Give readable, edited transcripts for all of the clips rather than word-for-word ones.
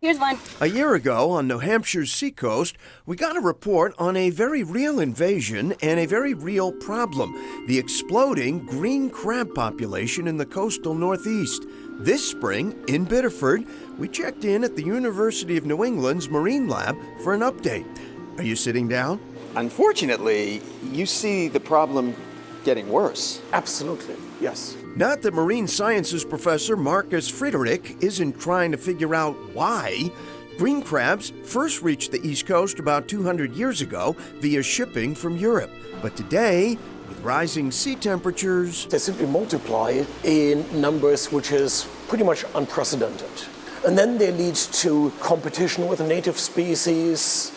Here's one. A year ago on New Hampshire's seacoast, we got a report on a very real invasion and a very real problem, the exploding green crab population in the coastal Northeast. This spring, in Biddeford, we checked in at the University of New England's Marine Lab for an update. Are you sitting down? Unfortunately, you see the problem getting worse. Absolutely, yes. Not that marine sciences professor Marcus Friedrich isn't trying to figure out why. Green crabs first reached the East Coast about 200 years ago via shipping from Europe. But today, with rising sea temperatures, They simply multiply in numbers which is pretty much unprecedented. And then they lead to competition with native species,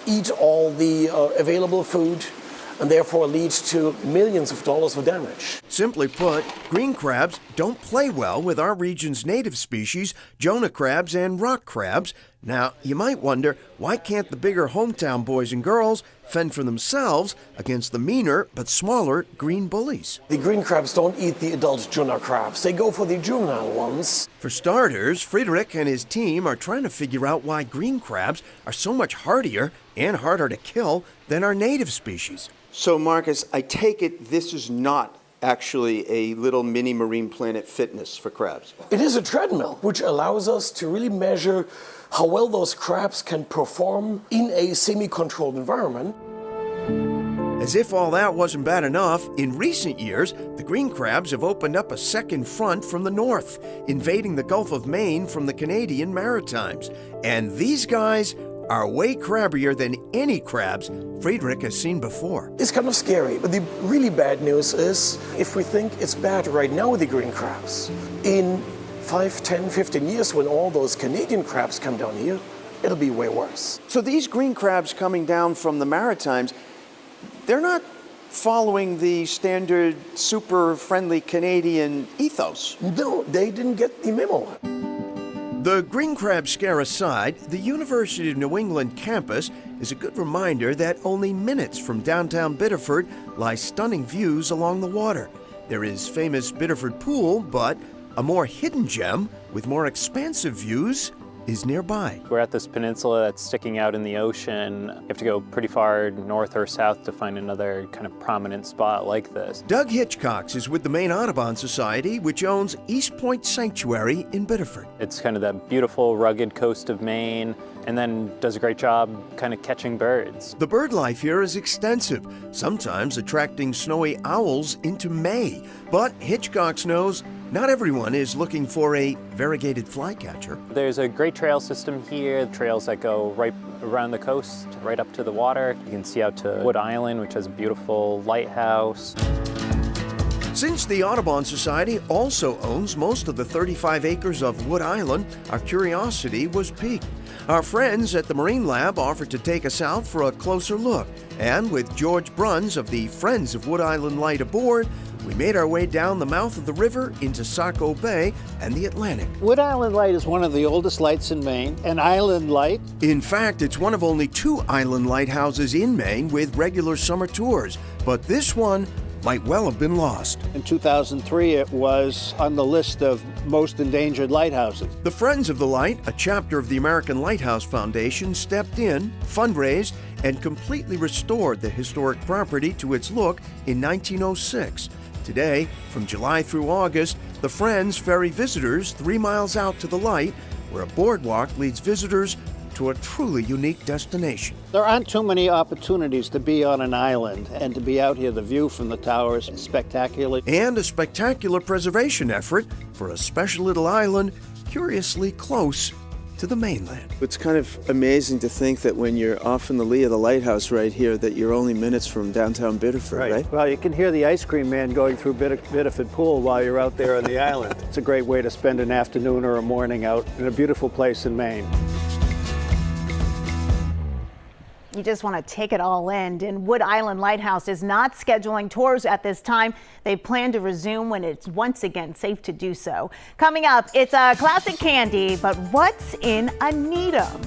eat all the available food, and therefore leads to millions of dollars of damage. simply put, green crabs don't play well with our region's native species, Jonah crabs and rock crabs. Now, you might wonder, why can't the bigger hometown boys and girls fend for themselves against the meaner but smaller green bullies? The green crabs don't eat the adult Jonah crabs. They go for the juvenile ones. For starters, Friedrich and his team are trying to figure out why green crabs are so much hardier and harder to kill than our native species. So, Marcus, I take it this is not actually a little mini Marine Planet Fitness for crabs. It is a treadmill, which allows us to really measure how well those crabs can perform in a semi-controlled environment. As if all that wasn't bad enough, in recent years, the green crabs have opened up a second front from the north, invading the Gulf of Maine from the Canadian Maritimes. And these guys are way crabbier than any crabs Friedrich has seen before. It's kind of scary, but the really bad news is, if we think it's bad right now with the green crabs, in 5, 10, 15 years when all those Canadian crabs come down here, it'll be way worse. So these green crabs coming down from the Maritimes, they're not following the standard super friendly Canadian ethos. No, they didn't get the memo. The green crab scare aside, the University of New England campus is a good reminder that only minutes from downtown Biddeford lie stunning views along the water. There is famous Biddeford Pool, but a more hidden gem with more expansive views is nearby. We're at this peninsula that's sticking out in the ocean. You have to go pretty far north or south to find another kind of prominent spot like this. Doug Hitchcox is with the Maine Audubon Society, which owns East Point Sanctuary in Biddeford. It's kind of that beautiful, rugged coast of Maine, and then does a great job kind of catching birds. The bird life here is extensive, sometimes attracting snowy owls into May. But Hitchcox knows not everyone is looking for a variegated flycatcher. There's a great trail system here, trails that go right around the coast, right up to the water. You can see out to Wood Island, which has a beautiful lighthouse. Since the Audubon Society also owns most of the 35 acres of Wood Island, our curiosity was piqued. Our friends at the Marine Lab offered to take us out for a closer look. And with George Bruns of the Friends of Wood Island Light aboard, we made our way down the mouth of the river into Saco Bay and the Atlantic. Wood Island Light is one of the oldest lights in Maine, an island light. In fact, it's one of only 2 island lighthouses in Maine with regular summer tours, but this one might well have been lost. In 2003, it was on the list of most endangered lighthouses. The Friends of the Light, a chapter of the American Lighthouse Foundation, stepped in, fundraised, and completely restored the historic property to its look in 1906. Today, from July through August, the Friends ferry visitors 3 miles out to the light, where a boardwalk leads visitors to a truly unique destination. There aren't too many opportunities to be on an island, and to be out here, the view from the towers is spectacular. And a spectacular preservation effort for a special little island curiously close to the mainland. It's kind of amazing to think that when you're off in the lee of the lighthouse right here, that you're only minutes from downtown Biddeford, right? Well, you can hear the ice cream man going through Biddeford Pool while you're out there on the island. It's a great way to spend an afternoon or a morning out in a beautiful place in Maine. You just want to take it all in. And Wood Island Lighthouse is not scheduling tours at this time. They plan to resume when it's once again safe to do so. Coming up, it's a classic candy, but what's in a Needham?